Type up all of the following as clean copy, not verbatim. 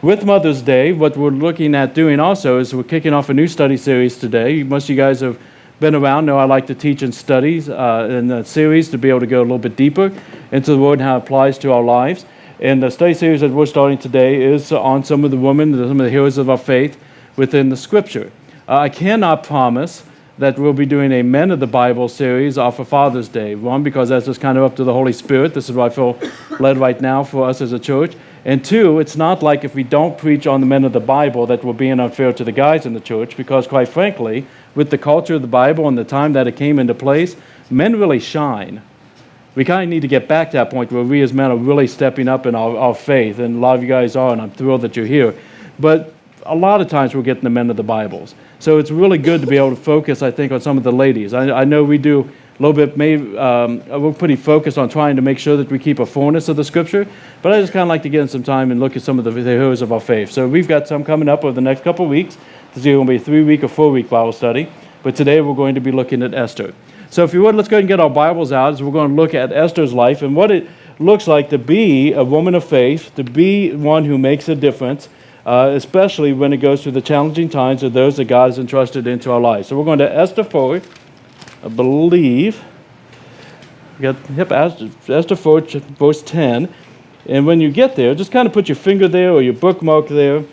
with Mother's Day, what we're looking at doing also is we're kicking off a new study series today. Most of you guys have been around, know I like to teach in studies in the series to be able to go a little bit deeper into the Word and how it applies to our lives. And the study series that we're starting today is on some of the women, some of the heroes of our faith within the Scripture. I cannot promise that we'll be doing a Men of the Bible series off of Father's Day. One, because that's just kind of up to the Holy Spirit. This is what I feel led right now for us as a church. And two, it's not like if we don't preach on the men of the Bible that we're being unfair to the guys in the church, because quite frankly, with the culture of the Bible and the time that it came into place, men really shine. We kind of need to get back to that point where we as men are really stepping up in our faith, and a lot of you guys are, and I'm thrilled that you're here. But a lot of times we're getting the men of the Bibles. So it's really good to be able to focus, I think, on some of the ladies. I know we do a little bit, we're pretty focused on trying to make sure that we keep a fullness of the Scripture, but I just kind of like to get in some time and look at some of the heroes of our faith. So we've got some coming up over the next couple of weeks. This is going to be a 3-week or 4-week Bible study, but today we're going to be looking at Esther. So if you would, let's go ahead and get our Bibles out as we're going to look at Esther's life and what it looks like to be a woman of faith, to be one who makes a difference, especially when it goes through the challenging times of those that God has entrusted into our lives. So we're going to Esther 4, I believe. We got Esther 4, verse 10. And when you get there, just kind of put your finger there or your bookmark there,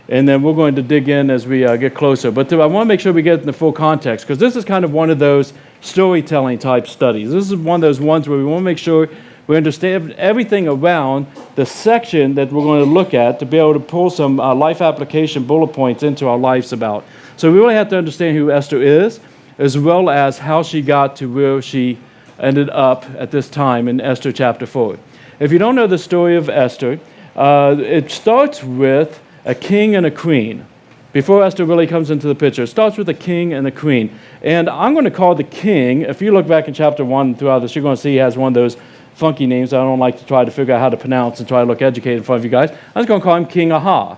and then we're going to dig in as we get closer. But I want to make sure we get in the full context, because this is kind of one of those storytelling type studies. This is one of those ones where we want to make sure we understand everything around the section that we're going to look at to be able to pull some life application bullet points into our lives about. So we really have to understand who Esther is, as well as how she got to where she ended up at this time in Esther chapter 4. If you don't know the story of Esther, it starts with a king and a queen. Before Esther really comes into the picture, it starts with a king and a queen. And I'm going to call the king, if you look back in chapter 1 throughout this, you're going to see he has one of those funky names I don't like to try to figure out how to pronounce and try to look educated in front of you guys. I'm just going to call him King Aha.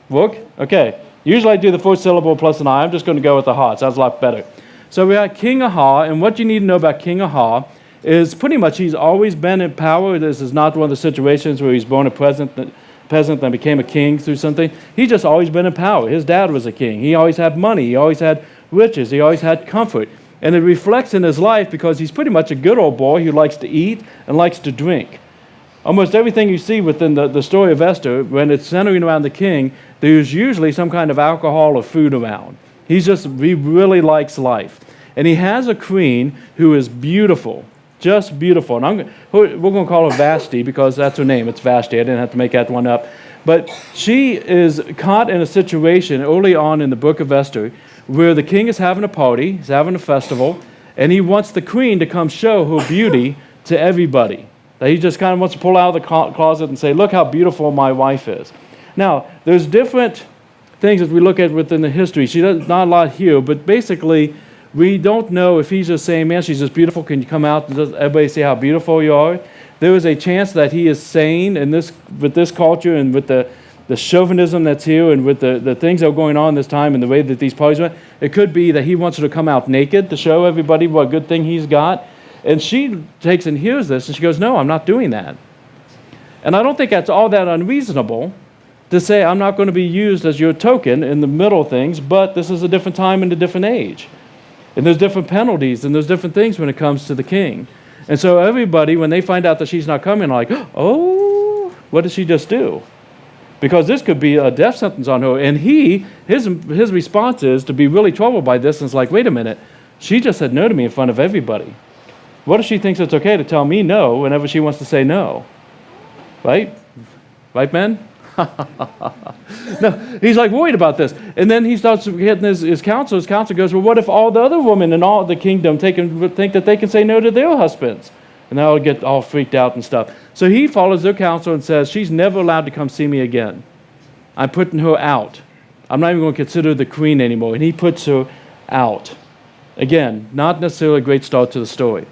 Work? Okay. Usually I do the first syllable plus an I. I'm just going to go with the Ha. It sounds a lot better. So we got King Aha, and what you need to know about King Aha is pretty much he's always been in power. This is not one of the situations where he's born a peasant and became a king through something. He's just always been in power. His dad was a king. He always had money. He always had riches. He always had comfort. And it reflects in his life because he's pretty much a good old boy who likes to eat and likes to drink. Almost everything you see within the story of Esther, when it's centering around the king, there's usually some kind of alcohol or food around. He really likes life. And he has a queen who is beautiful, just beautiful. And we're going to call her Vashti because that's her name. It's Vashti. I didn't have to make that one up. But she is caught in a situation early on in the book of Esther where the king is having a party, he's having a festival, and he wants the queen to come show her beauty to everybody. That he just kind of wants to pull out of the closet and say, look how beautiful my wife is. Now, there's different things that we look at within the history. She does not a lot here, but basically, we don't know if he's just saying, man, she's just beautiful. Can you come out and just everybody see how beautiful you are? There is a chance that he is saying with this culture and with the chauvinism that's here and with the things that are going on this time and the way that these parties went, it could be that he wants her to come out naked to show everybody what good thing he's got. And she takes and hears this and she goes, no, I'm not doing that. And I don't think that's all that unreasonable to say I'm not going to be used as your token in the middle of things, but this is a different time and a different age. And there's different penalties and there's different things when it comes to the king. And so everybody, when they find out that she's not coming, like, oh, what did she just do? Because this could be a death sentence on her. And his response is to be really troubled by this. And it's like, wait a minute, she just said no to me in front of everybody. What if she thinks it's okay to tell me no whenever she wants to say no? Right? Right, men? No, he's like worried about this. And then he starts getting his counsel. His counsel goes, well, what if all the other women in all the kingdom think that they can say no to their husbands? And they'll get all freaked out and stuff. So he follows their counsel and says, she's never allowed to come see me again. I'm putting her out. I'm not even going to consider her the queen anymore. And he puts her out. Again, not necessarily a great start to the story.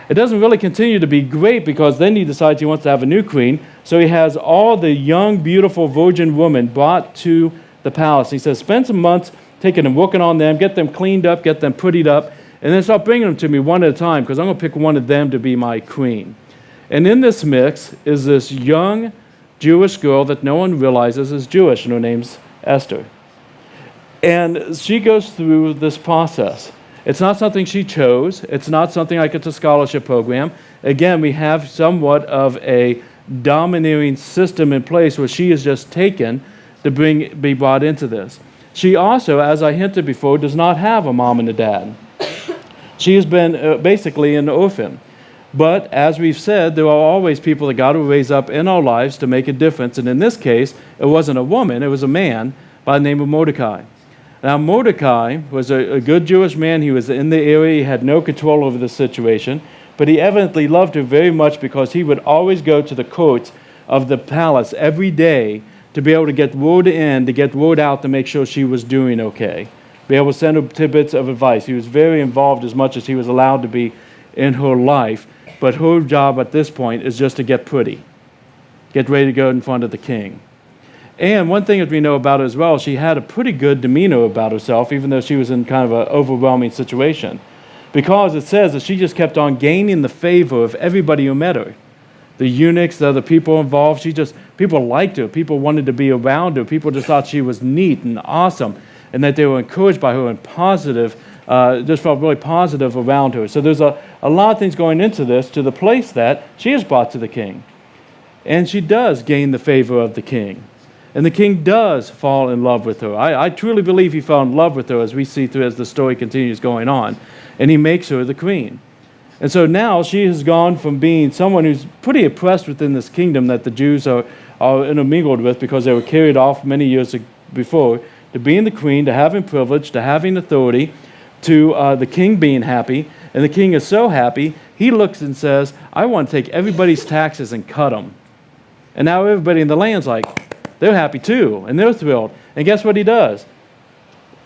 It doesn't really continue to be great because then he decides he wants to have a new queen. So he has all the young, beautiful virgin women brought to the palace. He says, spend some months taking and working on them, get them cleaned up, get them prettied up, and then start bringing them to me one at a time because I'm going to pick one of them to be my queen. And in this mix is this young, Jewish girl that no one realizes is Jewish, and her name's Esther. And she goes through this process. It's not something she chose. It's not something like it's a scholarship program. Again, we have somewhat of a domineering system in place where she is just taken to be brought into this. She also, as I hinted before, does not have a mom and a dad. She has been basically an orphan. But as we've said, there are always people that God will raise up in our lives to make a difference. And in this case, it wasn't a woman, it was a man by the name of Mordecai. Now, Mordecai was a good Jewish man. He was in the area. He had no control over the situation. But he evidently loved her very much because he would always go to the courts of the palace every day to be able to get word in, to get word out to make sure she was doing okay. Be able to send her tidbits of advice. He was very involved as much as he was allowed to be in her life. But her job at this point is just to get pretty. Get ready to go in front of the king. And one thing that we know about her as well, she had a pretty good demeanor about herself, even though she was in kind of an overwhelming situation. Because it says that she just kept on gaining the favor of everybody who met her. The eunuchs, the other people involved, people liked her. People wanted to be around her. People just thought she was neat and awesome, and that they were encouraged by her and positive, just felt really positive around her. So there's a lot of things going into this to the place that she is brought to the king. And she does gain the favor of the king. And the king does fall in love with her. I truly believe he fell in love with her as we see through as the story continues going on. And he makes her the queen. And so now she has gone from being someone who's pretty oppressed within this kingdom that the Jews are intermingled with because they were carried off many years before, to being the queen, to having privilege, to having authority, to the king being happy. And the king is so happy, he looks and says, I want to take everybody's taxes and cut them. And now everybody in the land's like, they're happy too, and they're thrilled. And guess what he does?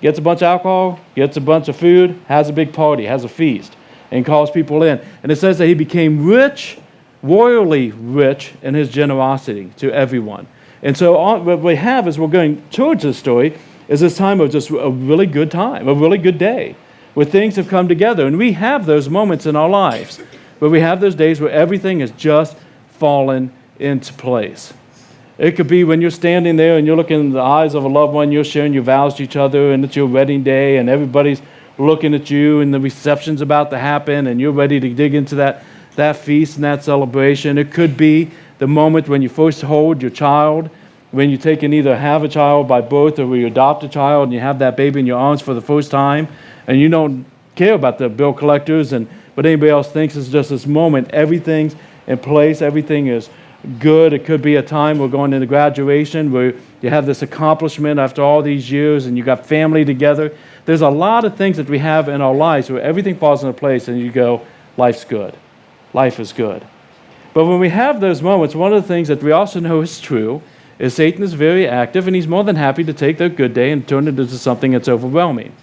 Gets a bunch of alcohol, gets a bunch of food, has a big party, has a feast, and calls people in. And it says that he became rich, royally rich in his generosity to everyone. And so what we have as we're going towards this story is this time of just a really good time, a really good day, where things have come together. And we have those moments in our lives, where we have those days where everything has just fallen into place. It could be when you're standing there and you're looking in the eyes of a loved one, you're sharing your vows to each other, and it's your wedding day, and everybody's looking at you, and the reception's about to happen, and you're ready to dig into that feast and that celebration. It could be the moment when you first hold your child, when you take and either have a child by birth or when you adopt a child and you have that baby in your arms for the first time, and you don't care about the bill collectors and what anybody else thinks. Is just this moment. Everything's in place. Everything is good. It could be a time we're going into graduation where you have this accomplishment after all these years and you got family together. There's a lot of things that we have in our lives where everything falls into place and you go, life's good. Life is good. But when we have those moments, one of the things that we also know is true is Satan is very active, and he's more than happy to take their good day and turn it into something that's overwhelming.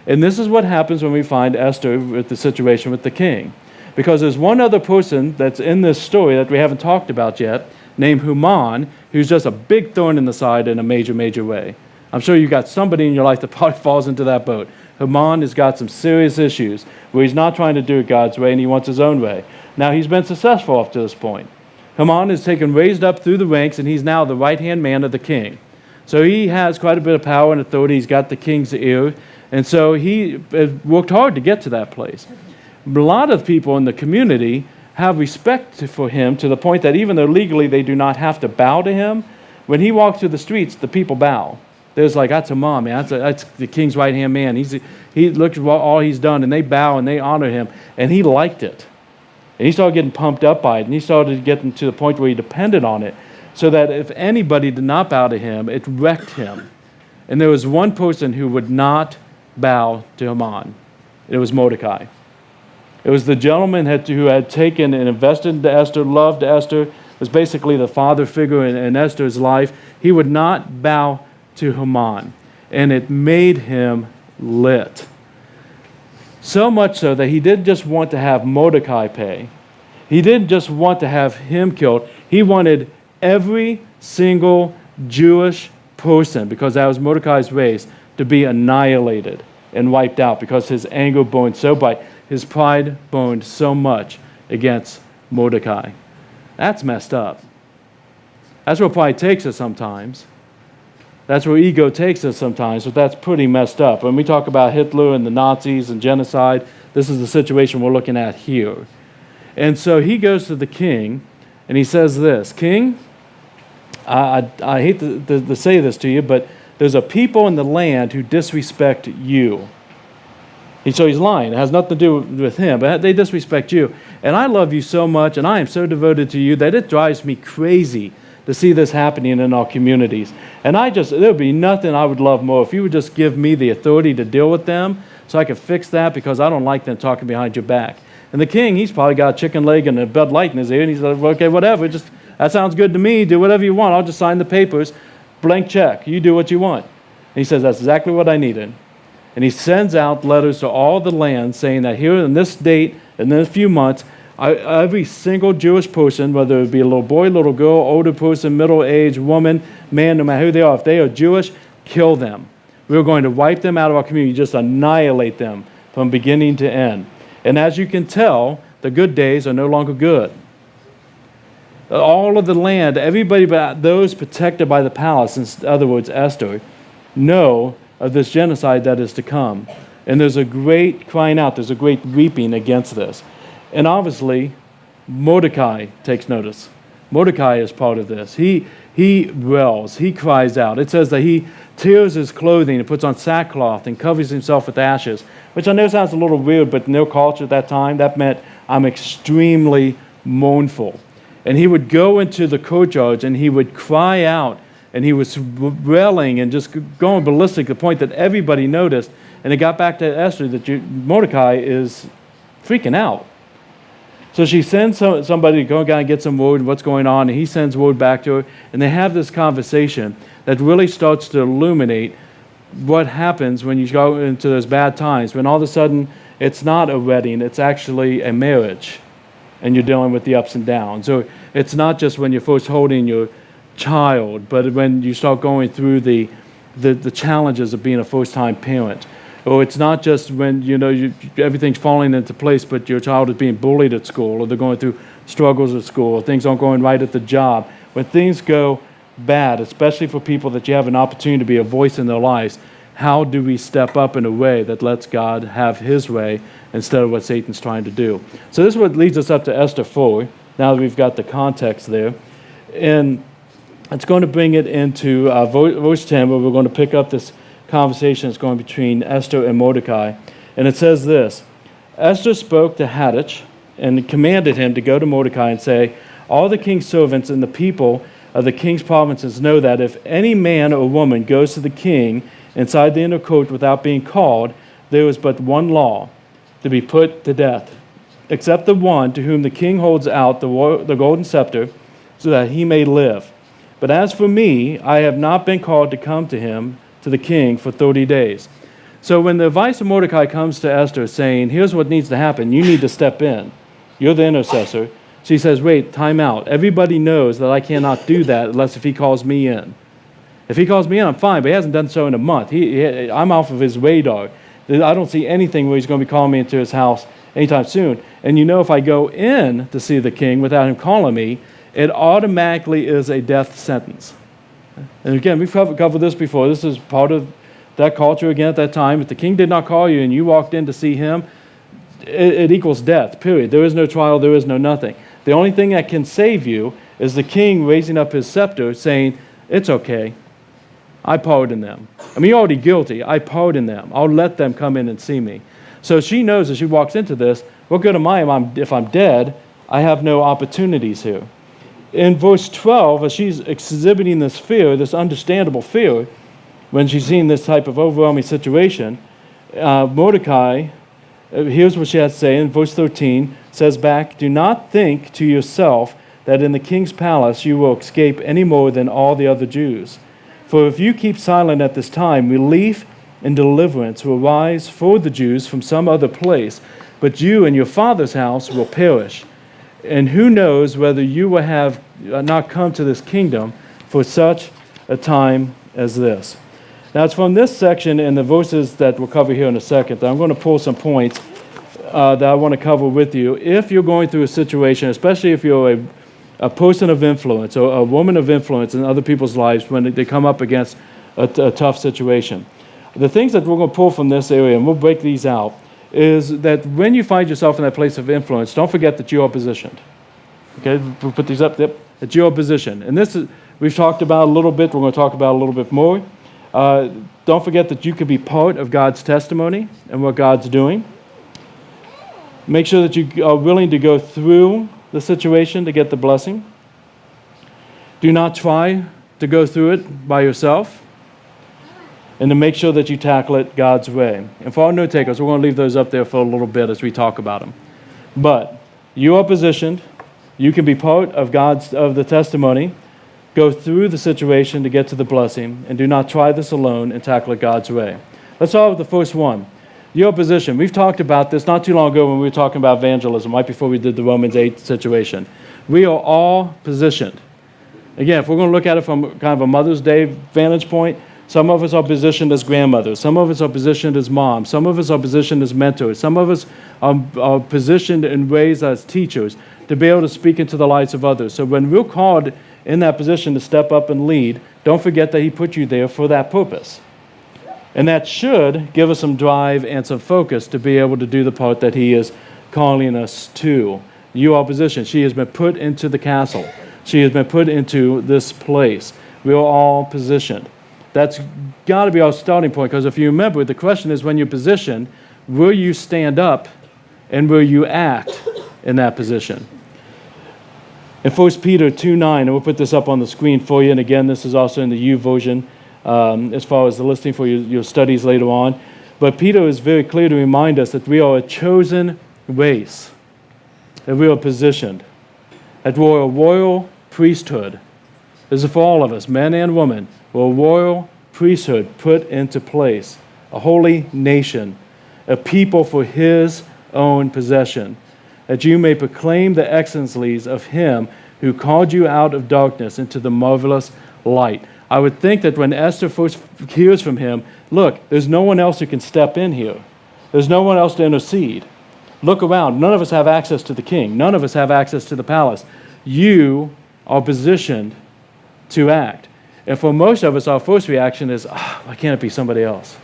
And this is what happens when we find Esther with the situation with the king. Because there's one other person that's in this story that we haven't talked about yet, named Haman, who's just a big thorn in the side in a major, major way. I'm sure you've got somebody in your life that probably falls into that boat. Haman has got some serious issues where he's not trying to do it God's way and he wants his own way. Now, he's been successful up to this point. Haman is raised up through the ranks, and he's now the right-hand man of the king. So he has quite a bit of power and authority. He's got the king's ear. And so he worked hard to get to that place. A lot of people in the community have respect for him to the point that even though legally they do not have to bow to him, when he walks through the streets, the people bow. There's like, that's Haman, man. That's the king's right-hand man. He looks at all he's done, and they bow and they honor him. And he liked it. And he started getting pumped up by it, and he started getting to the point where he depended on it, so that if anybody did not bow to him, it wrecked him. And there was one person who would not bow to Haman. It was Mordecai. It was the gentleman who had taken and invested into Esther, loved Esther, was basically the father figure in Esther's life. He would not bow to Haman, and it made him lit. So much so that he didn't just want to have Mordecai pay. He didn't just want to have him killed. He wanted every single Jewish person, because that was Mordecai's race, to be annihilated and wiped out because his anger burned so bright. His pride burned so much against Mordecai. That's messed up. That's where pride takes us sometimes. That's where ego takes us sometimes, but that's pretty messed up. When we talk about Hitler and the Nazis and genocide, this is the situation we're looking at here. And so he goes to the king, and he says this, King, I hate to say this to you, but there's a people in the land who disrespect you. And so he's lying. It has nothing to do with him, but they disrespect you. And I love you so much, and I am so devoted to you that it drives me crazy to see this happening in our communities. And there would be nothing I would love more if you would just give me the authority to deal with them so I could fix that, because I don't like them talking behind your back. And the king, he's probably got a chicken leg and a Bud Light in his ear, and he's like, okay, whatever, that sounds good to me, do whatever you want, I'll just sign the papers, blank check, you do what you want. And he says, that's exactly what I needed. And he sends out letters to all the land saying that here in this date, and in a few months, every single Jewish person, whether it be a little boy, little girl, older person, middle-aged woman, man, no matter who they are, if they are Jewish, kill them. We're going to wipe them out of our community, just annihilate them from beginning to end. And as you can tell, the good days are no longer good. All of the land, everybody but those protected by the palace, in other words, Esther, know of this genocide that is to come. And there's a great crying out, there's a great weeping against this. And obviously, Mordecai takes notice. Mordecai is part of this. He wails, he cries out. It says that he tears his clothing and puts on sackcloth and covers himself with ashes, which I know sounds a little weird, but in their culture at that time, that meant I'm extremely mournful. And he would go into the courtyards and he would cry out, and he was wailing and just going ballistic to the point that everybody noticed. And it got back to Esther that Mordecai is freaking out. So she sends somebody to go and get some word of what's going on, and he sends word back to her, and they have this conversation that really starts to illuminate what happens when you go into those bad times, when all of a sudden it's not a wedding, it's actually a marriage, and you're dealing with the ups and downs. So it's not just when you're first holding your child, but when you start going through the challenges of being a first-time parent. Or it's not just when everything's falling into place, but your child is being bullied at school, or they're going through struggles at school, or things aren't going right at the job. When things go bad, especially for people that you have an opportunity to be a voice in their lives, how do we step up in a way that lets God have his way instead of what Satan's trying to do? So this is what leads us up to Esther 4, now that we've got the context there. And it's going to bring it into verse 10, where we're going to pick up this conversation that's going between Esther and Mordecai. And it says this, Esther spoke to Hattach and commanded him to go to Mordecai and say, all the king's servants and the people of the king's provinces know that if any man or woman goes to the king inside the inner court without being called, there is but one law, to be put to death, except the one to whom the king holds out the golden scepter, so that he may live. But as for me, I have not been called to come to him, to the king, for 30 days. So when the advice of Mordecai comes to Esther saying, here's what needs to happen, you need to step in, you're the intercessor, she says, wait, time out. Everybody knows that I cannot do that unless if he calls me in. If he calls me in, I'm fine, but he hasn't done so in a month. I'm off of his radar. I don't see anything where he's going to be calling me into his house anytime soon. And if I go in to see the king without him calling me, it automatically is a death sentence. And again, we've covered this before. This is part of that culture again at that time. If the king did not call you and you walked in to see him, it equals death, period. There is no trial, there is no nothing. The only thing that can save you is the king raising up his scepter saying, it's okay, I pardon them. I mean, you're already guilty, I pardon them. I'll let them come in and see me. So she knows as she walks into this, what good am I if I'm dead? I have no opportunities here. In verse 12, as she's exhibiting this fear, this understandable fear, when she's seeing this type of overwhelming situation, Mordecai, here's what she has to say in verse 13, says back, do not think to yourself that in the king's palace you will escape any more than all the other Jews. For if you keep silent at this time, relief and deliverance will rise for the Jews from some other place, but you and your father's house will perish. And who knows whether you will have not come to this kingdom for such a time as this. Now it's from this section and the verses that we'll cover here in a second that I'm going to pull some points that I want to cover with you. If you're going through a situation, especially if you're a person of influence or a woman of influence in other people's lives when they come up against a tough situation. The things that we're going to pull from this area, and we'll break these out, is that when you find yourself in that place of influence, don't forget that you are positioned. Okay, we'll put these up. Yep, that you are positioned. And this is, we've talked about a little bit. We're going to talk about a little bit more. Don't forget that you can be part of God's testimony and what God's doing. Make sure that you are willing to go through the situation to get the blessing. Do not try to go through it by yourself. And to make sure that you tackle it God's way. And for our note takers, we're going to leave those up there for a little bit as we talk about them. But you are positioned. You can be part of the testimony. Go through the situation to get to the blessing. And do not try this alone and tackle it God's way. Let's start with the first one. Your position. We've talked about this not too long ago when we were talking about evangelism, right before we did the Romans 8 situation. We are all positioned. Again, if we're going to look at it from kind of a Mother's Day vantage point, some of us are positioned as grandmothers. Some of us are positioned as moms. Some of us are positioned as mentors. Some of us are positioned in ways as teachers to be able to speak into the lives of others. So when we're called in that position to step up and lead, don't forget that He put you there for that purpose. And that should give us some drive and some focus to be able to do the part that He is calling us to. You are positioned. She has been put into the castle. She has been put into this place. We are all positioned. That's got to be our starting point, because if you remember, the question is, when you're positioned, will you stand up and will you act in that position? In 1 Peter 2:9, and we'll put this up on the screen for you, and again, this is also in the U version as far as the listing for your studies later on. But Peter is very clear to remind us that we are a chosen race, that we are positioned, that we're a royal priesthood. This is for all of us, men and women. We're a royal priesthood put into place, a holy nation, a people for His own possession, that you may proclaim the excellencies of Him who called you out of darkness into the marvelous light. I would think that when Esther first hears from him, look, there's no one else who can step in here. There's no one else to intercede. Look around. None of us have access to the king. None of us have access to the palace. You are positioned to act. And for most of us, our first reaction is, why can't it be somebody else?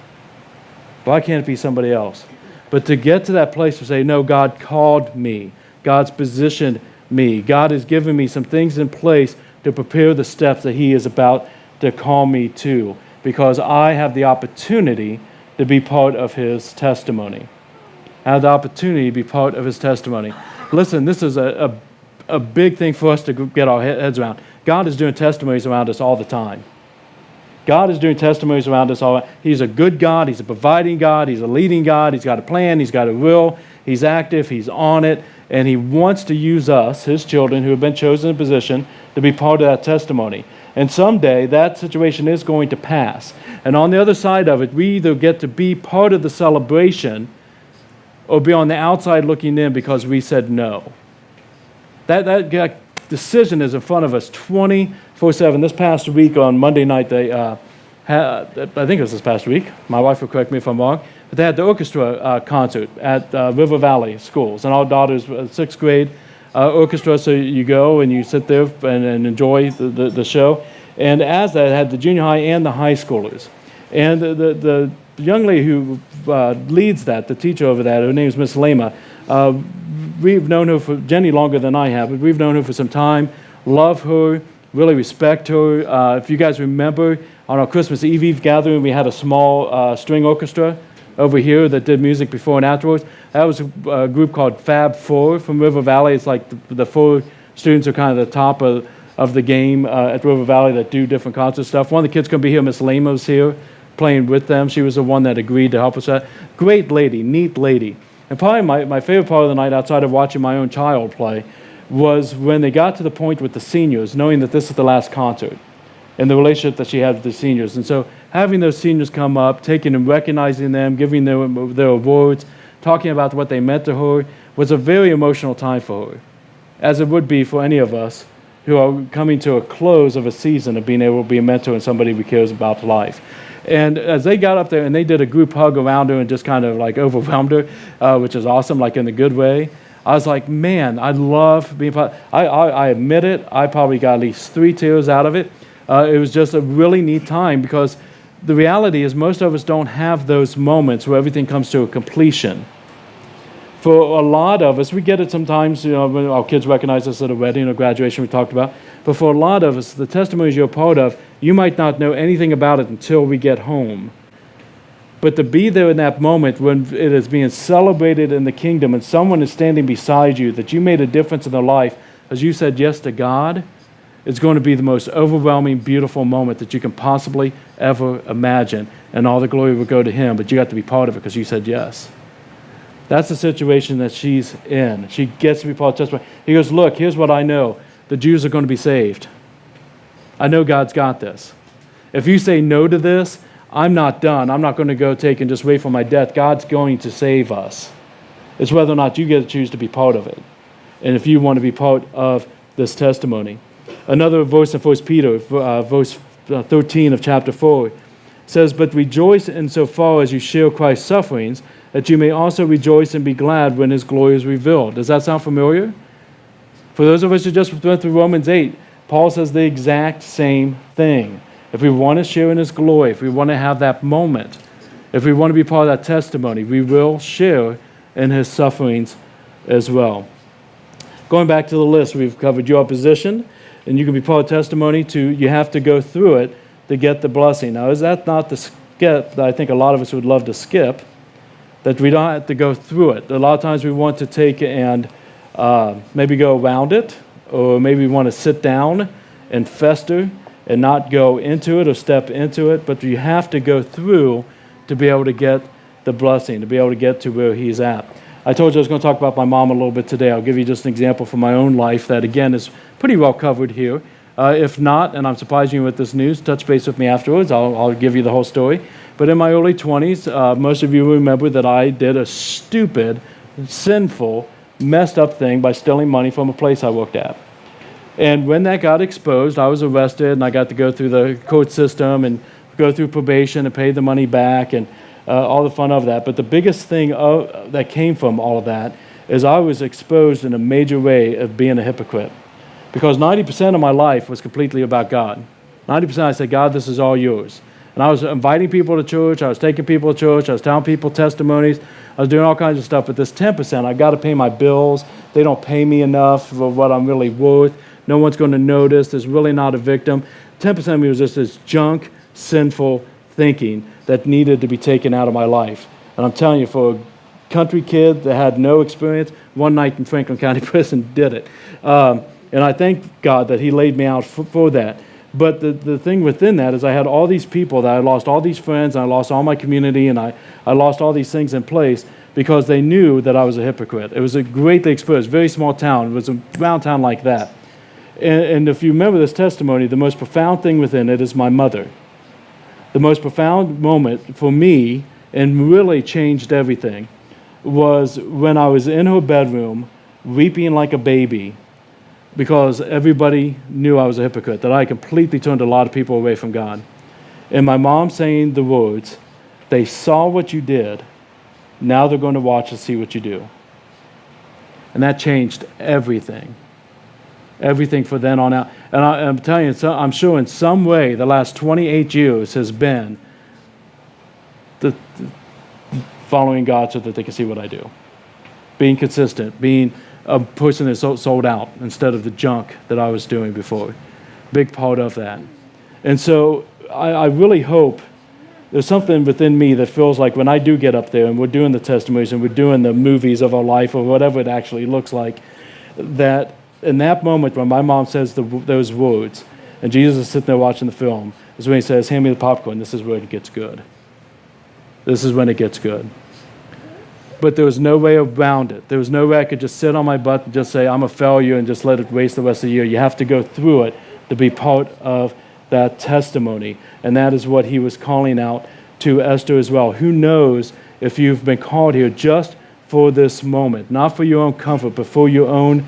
Why can't it be somebody else? But to get to that place to say, no, God called me. God's positioned me. God has given me some things in place to prepare the steps that He is about to call me to, because I have the opportunity to be part of His testimony. I have the opportunity to be part of His testimony. Listen, this is a big thing for us to get our heads around. God is doing testimonies around us all the time. God is doing testimonies around us all. He's a good God. He's a providing God. He's a leading God. He's got a plan. He's got a will. He's active. He's on it. And He wants to use us, His children, who have been chosen in position, to be part of that testimony. And someday that situation is going to pass. And on the other side of it, we either get to be part of the celebration or be on the outside looking in because we said no. That decision is in front of us 24/7. This past week on Monday night, they I think it was this past week. My wife will correct me if I'm wrong. But they had the orchestra concert at River Valley Schools. And our daughter's 6th grade orchestra, so you go and you sit there and enjoy the show. And as that, had the junior high and the high schoolers. And the young lady who leads that, the teacher over that, her name is Miss Lema. We've known her for Jenny longer than I have, but we've known her for some time. Love her, really respect her. If you guys remember, on our Christmas Eve gathering, we had a small string orchestra over here that did music before and afterwards. That was a group called Fab Four from River Valley. It's like the 4 students are kind of the top of the game at River Valley that do different concert stuff. One of the kids going to be here, Miss Lema's here, playing with them. She was the one that agreed to help us out. Great lady, neat lady. And probably my favorite part of the night, outside of watching my own child play, was when they got to the point with the seniors, knowing that this is the last concert, and the relationship that she had with the seniors. And so having those seniors come up, taking and recognizing them, giving them their awards, talking about what they meant to her, was a very emotional time for her, as it would be for any of us who are coming to a close of a season of being able to be a mentor and somebody who cares about life. And as they got up there and they did a group hug around her and just kind of like overwhelmed her, which is awesome, like in a good way, I was like, man, I love being part. I admit it. I probably got at least 3 tears out of it. It was just a really neat time because the reality is most of us don't have those moments where everything comes to a completion. For a lot of us, we get it sometimes, when our kids recognize us at a wedding or graduation we talked about. But for a lot of us, the testimonies you're a part of, you might not know anything about it until we get home. But to be there in that moment when it is being celebrated in the kingdom and someone is standing beside you, that you made a difference in their life as you said yes to God, it's going to be the most overwhelming, beautiful moment that you can possibly ever imagine. And all the glory will go to Him, but you got to be part of it because you said yes. That's the situation that she's in. She gets to be part of the testimony. He goes, look, here's what I know. The Jews are going to be saved. I know God's got this. If you say no to this, I'm not done. I'm not going to go take and just wait for my death. God's going to save us. It's whether or not you get to choose to be part of it. And if you want to be part of this testimony. Another verse in 1 Peter, verse 13 of chapter 4, says, but rejoice insofar as you share Christ's sufferings, that you may also rejoice and be glad when His glory is revealed. Does that sound familiar? For those of us who just went through Romans 8, Paul says the exact same thing. If we want to share in His glory, if we want to have that moment, if we want to be part of that testimony, we will share in His sufferings as well. Going back to the list, we've covered your position, and you can be part of testimony to you have to go through it to get the blessing. Now, is that not the skip that I think a lot of us would love to skip? That we don't have to go through it. A lot of times we want to take and maybe go around it, or maybe we want to sit down and fester and not go into it or step into it, but you have to go through to be able to get the blessing, to be able to get to where He's at. I told you I was going to talk about my mom a little bit today. I'll give you just an example from my own life that, again, is pretty well covered here. If not, and I'm surprising you with this news, touch base with me afterwards. I'll give you the whole story. But in my early 20s, most of you remember that I did a stupid, sinful, messed up thing by stealing money from a place I worked at. And when that got exposed, I was arrested and I got to go through the court system and go through probation and pay the money back and all the fun of that. But the biggest thing that came from all of that is I was exposed in a major way of being a hypocrite. Because 90% of my life was completely about God. 90% I said, God, this is all yours. And I was inviting people to church, I was taking people to church, I was telling people testimonies, I was doing all kinds of stuff. But this 10%, I've got to pay my bills. They don't pay me enough for what I'm really worth. No one's going to notice. There's really not a victim. 10% of me was just this junk, sinful thinking that needed to be taken out of my life. And I'm telling you, for a country kid that had no experience, one night in Franklin County Prison did it. And I thank God that He laid me out for that. But the thing within that is I had all these people that I lost all these friends, and I lost all my community, and I lost all these things in place because they knew that I was a hypocrite. It was a greatly exposed, very small town. It was a round town like that. And if you remember this testimony, the most profound thing within it is my mother. The most profound moment for me, and really changed everything, was when I was in her bedroom weeping like a baby because everybody knew I was a hypocrite, that I completely turned a lot of people away from God. And my mom saying the words, they saw what you did, now they're going to watch and see what you do. And that changed everything. Everything for then on out. And I'm telling you, I'm sure in some way the last 28 years has been the following God so that they can see what I do. Being consistent, being a person that's sold out instead of the junk that I was doing before. Big part of that. And so I really hope there's something within me that feels like when I do get up there and we're doing the testimonies and we're doing the movies of our life or whatever it actually looks like, that in that moment when my mom says those words and Jesus is sitting there watching the film, is when He says, hand me the popcorn, this is where it gets good. This is when it gets good. But there was no way around it. There was no way I could just sit on my butt and just say, I'm a failure and just let it waste the rest of the year. You have to go through it to be part of that testimony. And that is what He was calling out to Esther as well. Who knows if you've been called here just for this moment, not for your own comfort, but for your own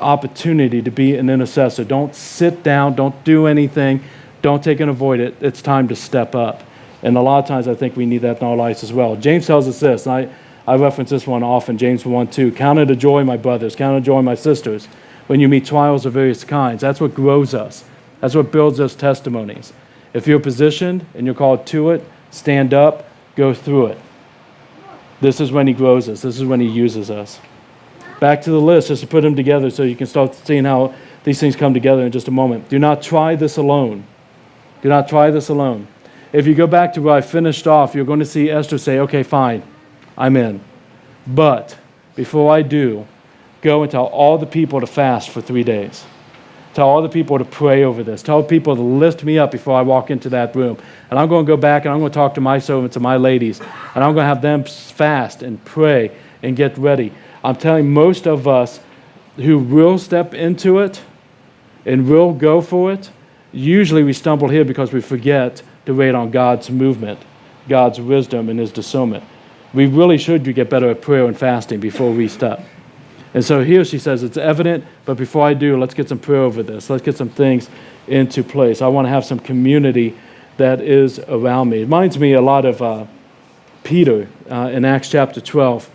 opportunity to be an intercessor. Don't sit down. Don't do anything. Don't take and avoid it. It's time to step up. And a lot of times I think we need that in our lives as well. James tells us this, and I I reference this one often, James 1:2. Count it a joy, my brothers. Count it a joy, my sisters, when you meet trials of various kinds. That's what grows us. That's what builds us testimonies. If you're positioned and you're called to it, stand up, go through it. This is when he grows us. This is when he uses us. Back to the list, just to put them together so you can start seeing how these things come together in just a moment. Do not try this alone. Do not try this alone. If you go back to where I finished off, you're going to see Esther say, okay, fine, I'm in. But before I do, go and tell all the people to fast for 3 days. Tell all the people to pray over this. Tell people to lift me up before I walk into that room. And I'm going to go back and I'm going to talk to my servants and my ladies. And I'm going to have them fast and pray and get ready. I'm telling most of us who will step into it and will go for it, usually we stumble here because we forget to wait on God's movement, God's wisdom, and his discernment. We really should get better at prayer and fasting before we step. And so here she says, it's evident, but before I do, let's get some prayer over this. Let's get some things into place. I want to have some community that is around me. It reminds me a lot of Peter in Acts chapter 12.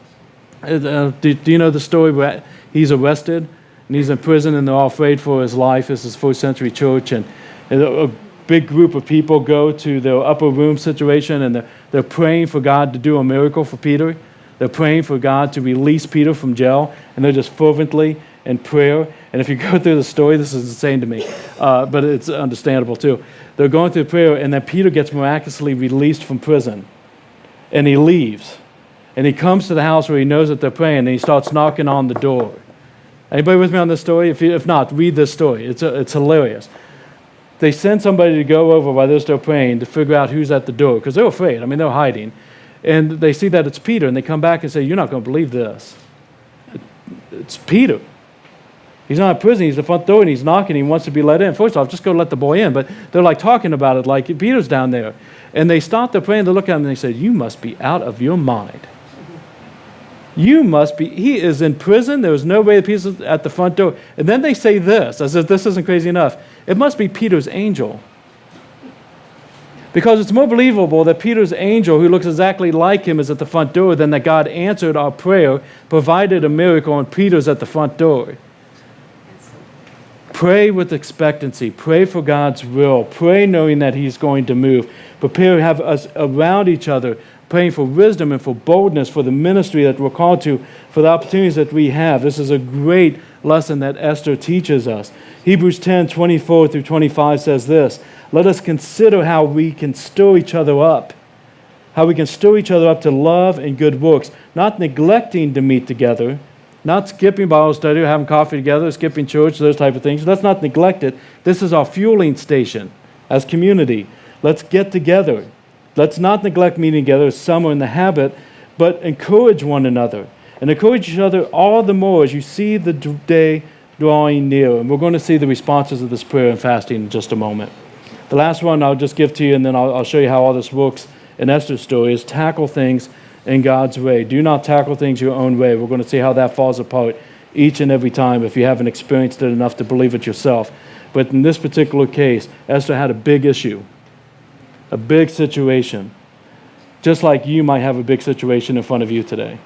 Do you know the story where he's arrested and he's in prison and they're all afraid for his life? This is first century church, and a big group of people go to their upper room situation and they're praying for God to do a miracle for Peter. They're praying for God to release Peter from jail, and they're just fervently in prayer. And if you go through the story, this is insane to me, but it's understandable too. They're going through prayer, and then Peter gets miraculously released from prison, and he leaves. And he comes to the house where he knows that they're praying, and he starts knocking on the door. Anybody with me on this story? If not, read this story. It's hilarious. They send somebody to go over while they're still praying to figure out who's at the door, because they're afraid. I mean, they're hiding. And they see that it's Peter, and they come back and say, you're not going to believe this. It's Peter. He's not in prison. He's at the front door, and he's knocking. He wants to be let in. First off, just go let the boy in. But they're like talking about it like Peter's down there. And they stop their praying. They look at him, and they say, you must be out of your mind. You must be. He is in prison. There was no way that Peter's at the front door. And then they say this. I said, this isn't crazy enough. It must be Peter's angel. Because it's more believable that Peter's angel, who looks exactly like him, is at the front door than that God answered our prayer, provided a miracle, and Peter's at the front door. Pray with expectancy. Pray for God's will. Pray knowing that he's going to move. Prepare, have us around each other, praying for wisdom and for boldness, for the ministry that we're called to, for the opportunities that we have. This is a great lesson that Esther teaches us. Hebrews 10:24 through 25 says this, let us consider how we can stir each other up, to love and good works, not neglecting to meet together, not skipping Bible study or having coffee together, skipping church, those type of things. Let's not neglect it. This is our fueling station as community. Let's get together. Let's not neglect meeting together as some are in the habit, but encourage one another. And encourage each other all the more as you see the day drawing near. And we're going to see the responses of this prayer and fasting in just a moment. The last one I'll just give to you, and then I'll show you how all this works in Esther's story, is tackle things in God's way. Do not tackle things your own way. We're going to see how that falls apart each and every time if you haven't experienced it enough to believe it yourself. But in this particular case, Esther had a big issue, a big situation, just like you might have a big situation in front of you today.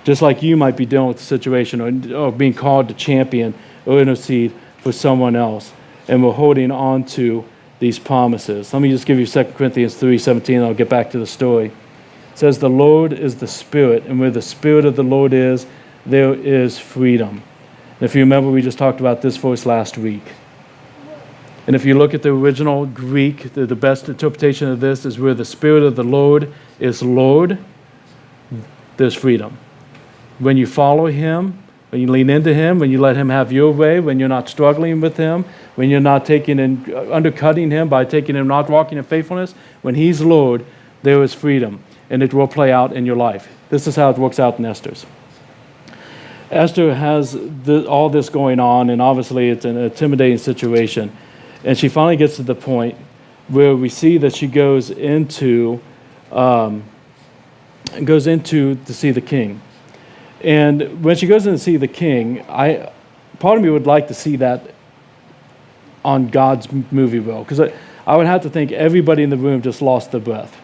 Just like you might be dealing with a situation or being called to champion or intercede for someone else. And we're holding on to these promises. Let me just give you 2 Corinthians 3:17, and I'll get back to the story. It says, the Lord is the Spirit, and where the Spirit of the Lord is, there is freedom. And if you remember, we just talked about this verse last week. And if you look at the original Greek, the best interpretation of this is where the Spirit of the Lord is Lord, there's freedom. When you follow him, when you lean into him, when you let him have your way, when you're not struggling with him, when you're not taking and undercutting him by taking him not walking in faithfulness, when he's Lord, there is freedom, and it will play out in your life. This is how it works out in Esther's. Esther has all this going on, and obviously it's an intimidating situation. And she finally gets to the point where we see that she goes into to see the king. And when she goes in to see the king, part of me would like to see that on God's movie reel, because I would have to think everybody in the room just lost their breath.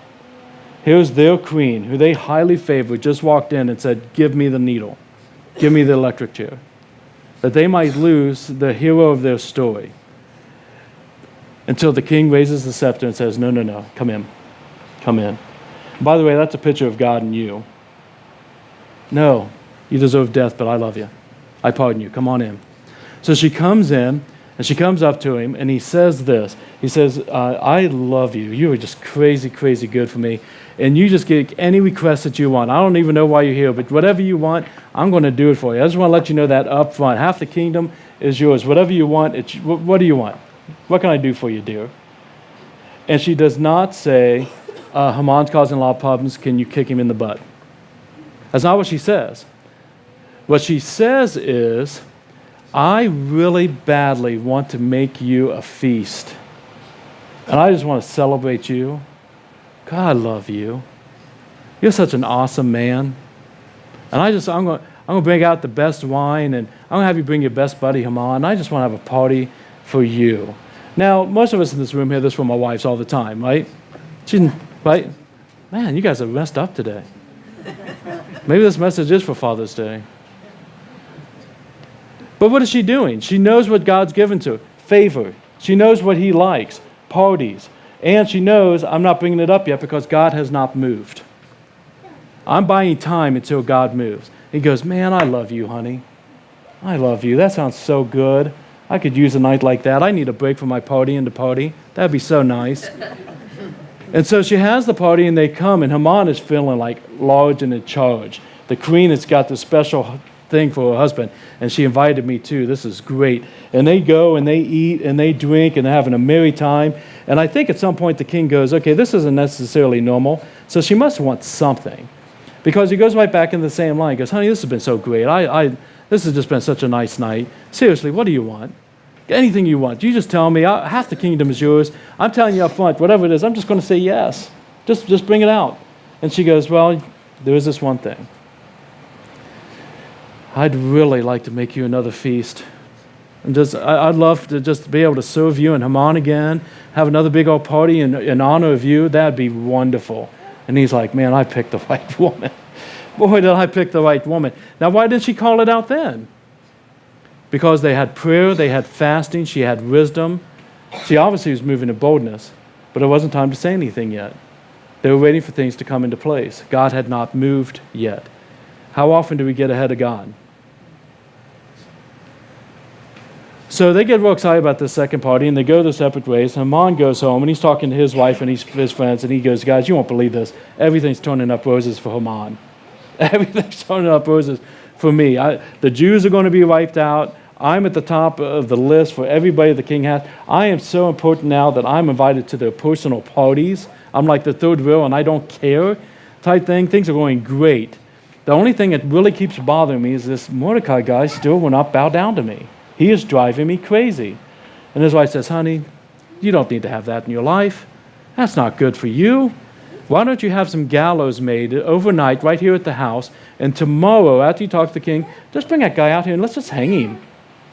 Here's their queen, who they highly favored, just walked in and said, give me the needle. Give me the electric chair. That they might lose the hero of their story. Until the king raises the scepter and says, no, no, no, come in. Come in. By the way, that's a picture of God and you. No, you deserve death, but I love you. I pardon you. Come on in. So she comes in, and she comes up to him, and he says this. He says, I love you. You are just crazy, crazy good for me. And you just get any request that you want. I don't even know why you're here, but whatever you want, I'm going to do it for you. I just want to let you know that up front. Half the kingdom is yours. Whatever you want, what do you want? What can I do for you, dear? And she does not say, Haman's causing a lot of problems. Can you kick him in the butt? That's not what she says. What she says is, I really badly want to make you a feast. And I just want to celebrate you. God, I love you. You're such an awesome man. And I'm going to bring out the best wine, and I'm going to have you bring your best buddy, Haman. I just want to have a party for you. Now, most of us in this room hear this from our wives all the time, right? Right? Man, you guys are messed up today. Maybe this message is for Father's Day. But what is she doing? She knows what God's given to her. Favor. She knows what he likes. Parties. And she knows I'm not bringing it up yet because God has not moved. I'm buying time until God moves. He goes, man, I love you, honey. I love you. That sounds so good. I could use a night like that. I need a break from my party and to party. That'd be so nice. And so she has the party, and they come, and Haman is feeling like large and in charge. The queen has got this special thing for her husband, and she invited me too. This is great. And they go, and they eat, and they drink, and they're having a merry time. And I think at some point the king goes, okay, this isn't necessarily normal, so she must want something. Because he goes right back in the same line. He goes, honey, this has been so great. This has just been such a nice night. Seriously, what do you want? Anything you want. You just tell me. Half the kingdom is yours. I'm telling you up front, whatever it is, I'm just going to say yes. Just bring it out. And she goes, well, there is this one thing. I'd really like to make you another feast. And I'd love to just be able to serve you and Haman again, have another big old party in honor of you. That'd be wonderful. And he's like, man, I picked the right woman. Boy, did I pick the right woman. Now, why didn't she call it out then? Because they had prayer, they had fasting, she had wisdom. She obviously was moving in boldness, but it wasn't time to say anything yet. They were waiting for things to come into place. God had not moved yet. How often do we get ahead of God? So they get real excited about this second party, and they go their separate ways. Haman goes home, and he's talking to his wife and his friends, and he goes, guys, you won't believe this. Everything's turning up roses for Haman. Everything's turning up roses for me. The Jews are going to be wiped out. I'm at the top of the list for everybody the king has. I am so important now that I'm invited to their personal parties. I'm like the third wheel, and I don't care type thing. Things are going great. The only thing that really keeps bothering me is this Mordecai guy still will not bow down to me. He is driving me crazy. And his wife says, honey, you don't need to have that in your life. That's not good for you. Why don't you have some gallows made overnight right here at the house, and tomorrow, after you talk to the king, just bring that guy out here and let's just hang him.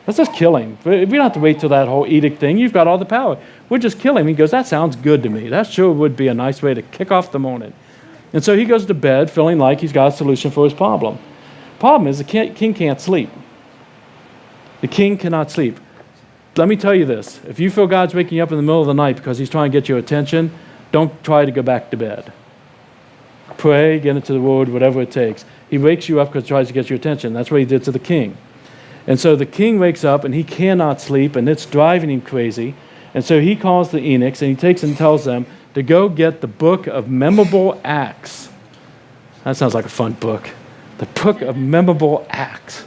Let's just kill him. We don't have to wait till that whole edict thing. You've got all the power. We'll just kill him. He goes, that sounds good to me. That sure would be a nice way to kick off the morning. And so he goes to bed feeling like he's got a solution for his problem. Problem is the king can't sleep. The king cannot sleep. Let me tell you this. If you feel God's waking you up in the middle of the night because he's trying to get your attention, don't try to go back to bed. Pray, get into the word, whatever it takes. He wakes you up because he tries to get your attention. That's what he did to the king. And so the king wakes up and he cannot sleep, and it's driving him crazy. And so he calls the eunuchs, and he takes and tells them to go get the book of memorable acts. That sounds like a fun book. The book of memorable acts.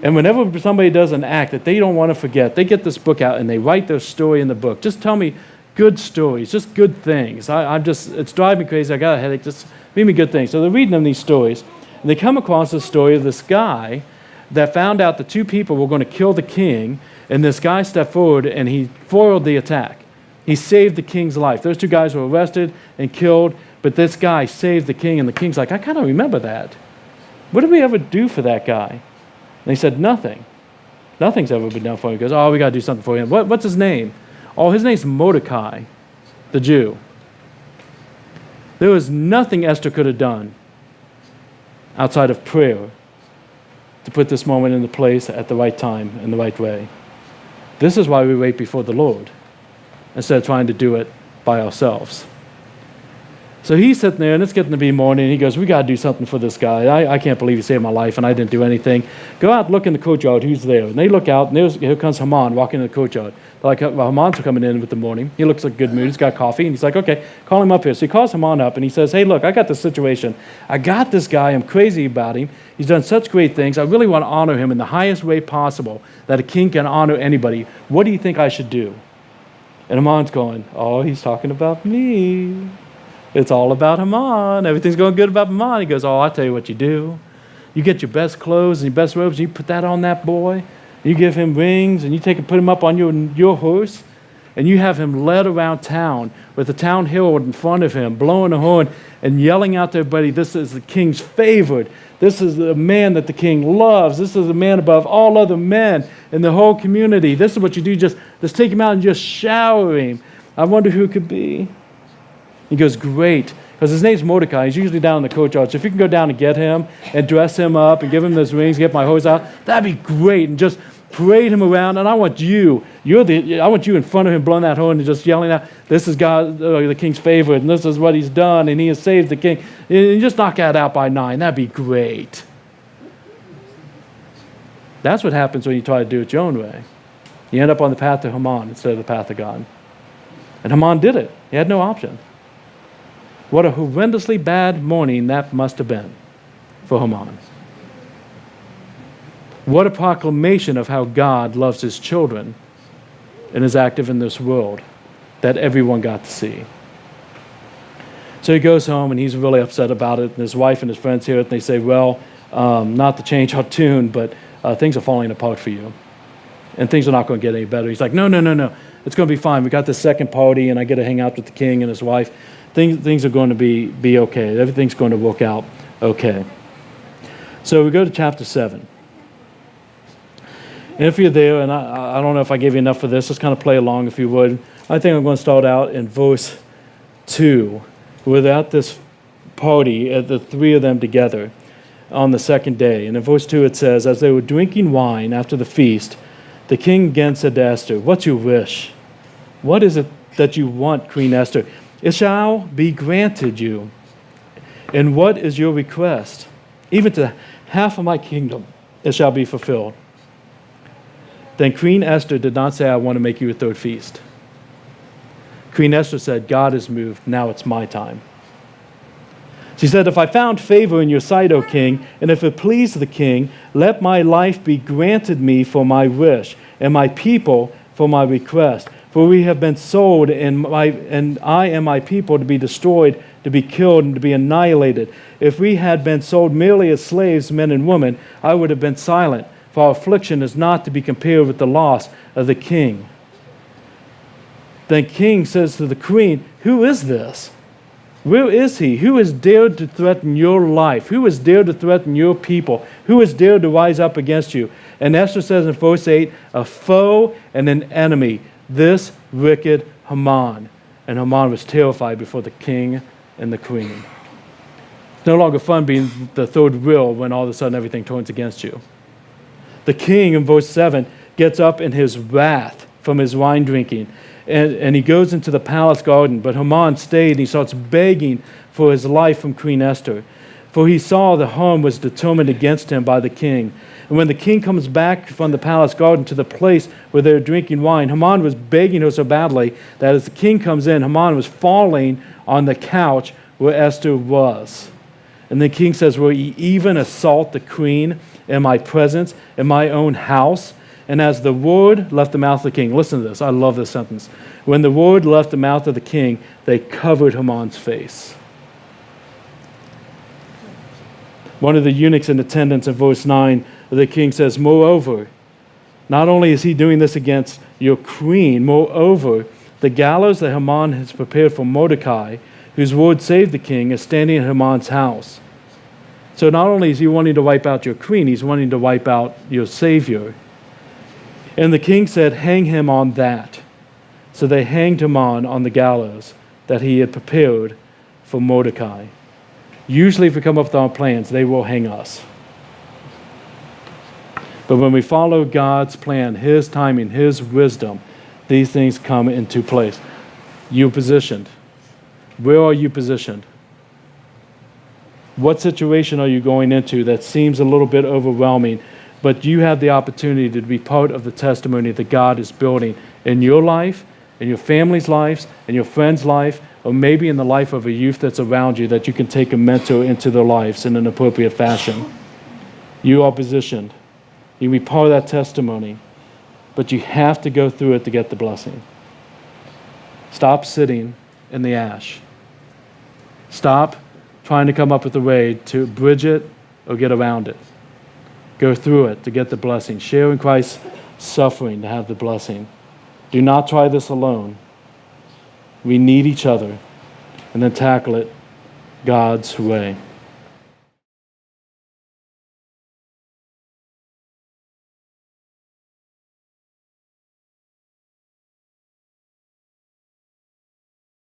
And whenever somebody does an act that they don't want to forget, they get this book out and they write their story in the book. Just tell me good stories, just good things. It's driving me crazy. I got a headache. Just read me good things. So they're reading them these stories, and they come across the story of this guy that found out the two people were going to kill the king, and this guy stepped forward and he foiled the attack. He saved the king's life. Those two guys were arrested and killed, but this guy saved the king, and the king's like, I kind of remember that. What did we ever do for that guy? And they said, nothing. Nothing's ever been done for him. He goes, oh, we got to do something for him. What's his name? Oh, his name's Mordecai, the Jew. There was nothing Esther could have done outside of prayer to put this moment into place at the right time in the right way. This is why we wait before the Lord instead of trying to do it by ourselves. So he's sitting there, and it's getting to be morning, and he goes, we got to do something for this guy. I can't believe he saved my life, and I didn't do anything. Go out and look in the courtyard who's there. And they look out, and here comes Haman walking in the courtyard. They're like, well, Haman's coming in with the morning. He looks like a good mood. He's got coffee, and he's like, okay, call him up here. So he calls Haman up, and he says, hey, look, I got this situation. I got this guy. I'm crazy about him. He's done such great things. I really want to honor him in the highest way possible that a king can honor anybody. What do you think I should do? And Haman's going, oh, he's talking about me. It's all about Haman. Everything's going good about Haman. He goes, oh, I'll tell you what you do. You get your best clothes and your best robes, and you put that on that boy. You give him rings, and you take and put him up on your horse, and you have him led around town with the town herald in front of him, blowing a horn and yelling out to everybody, this is the king's favorite. This is the man that the king loves. This is the man above all other men in the whole community. This is what you do. Just take him out and just shower him. I wonder who it could be. He goes, great, because his name's Mordecai. He's usually down in the courtyard. So if you can go down and get him and dress him up and give him those rings, get my hose out, that'd be great. And just parade him around. And I want you in front of him blowing that horn and just yelling out, this is God, the king's favorite, and this is what he's done, and he has saved the king. And just knock that out by 9. That'd be great. That's what happens when you try to do it your own way. You end up on the path to Haman instead of the path of God. And Haman did it. He had no option. What a horrendously bad morning that must have been for Haman. What a proclamation of how God loves his children and is active in this world that everyone got to see. So he goes home, and he's really upset about it. And his wife and his friends hear it, and they say, well, not to change our tune, but things are falling apart for you. And things are not going to get any better. He's like, no. It's going to be fine. We got this second party, and I get to hang out with the king and his wife. Things are going to be okay. Everything's going to work out okay. So we go to chapter 7. And if you're there, and I don't know if I gave you enough for this, just kind of play along if you would. I think I'm going to start out in verse 2. Without this party, the three of them together on the second day. And in verse 2 it says, as they were drinking wine after the feast, the king again said to Esther, what's your wish? What is it that you want, Queen Esther? It shall be granted you. And what is your request? Even to half of my kingdom it shall be fulfilled. Then Queen Esther did not say, I want to make you a third feast. Queen Esther said, God has moved, now it's my time. She said, if I found favor in your sight, O king, and if it please the king, let my life be granted me for my wish, and my people for my request. For we have been sold, and I and my people to be destroyed, to be killed, and to be annihilated. If we had been sold merely as slaves, men and women, I would have been silent, for our affliction is not to be compared with the loss of the king. Then king says to the queen, who is this? Where is he? Who has dared to threaten your life? Who has dared to threaten your people? Who has dared to rise up against you? And Esther says in verse 8, a foe and an enemy, this wicked Haman. And Haman was terrified before the king and the queen. It's no longer fun being the third wheel when all of a sudden everything turns against you. The king, in verse 7, gets up in his wrath from his wine drinking, and he goes into the palace garden. But Haman stayed, and he starts begging for his life from Queen Esther. For he saw the harm was determined against him by the king. And when the king comes back from the palace garden to the place where they were drinking wine, Haman was begging her so badly that as the king comes in, Haman was falling on the couch where Esther was. And the king says, will ye even assault the queen in my presence, in my own house? And as the word left the mouth of the king, listen to this, I love this sentence. When the word left the mouth of the king, they covered Haman's face. One of the eunuchs in attendance in verse 9, the king says, moreover, not only is he doing this against your queen, moreover, the gallows that Haman has prepared for Mordecai, whose word saved the king, is standing in Haman's house. So not only is he wanting to wipe out your queen, he's wanting to wipe out your savior. And the king said, hang him on that. So they hanged Haman on the gallows that he had prepared for Mordecai. Usually if we come up with our plans, they will hang us. But when we follow God's plan, His timing, His wisdom, these things come into place. You're positioned. Where are you positioned? What situation are you going into that seems a little bit overwhelming, but you have the opportunity to be part of the testimony that God is building in your life, in your family's lives, in your friend's life, or maybe in the life of a youth that's around you that you can take a mentor into their lives in an appropriate fashion. You are positioned. You can be part of that testimony, but you have to go through it to get the blessing. Stop sitting in the ash. Stop trying to come up with a way to bridge it or get around it. Go through it to get the blessing. Share in Christ's suffering to have the blessing. Do not try this alone. We need each other. And then tackle it God's way.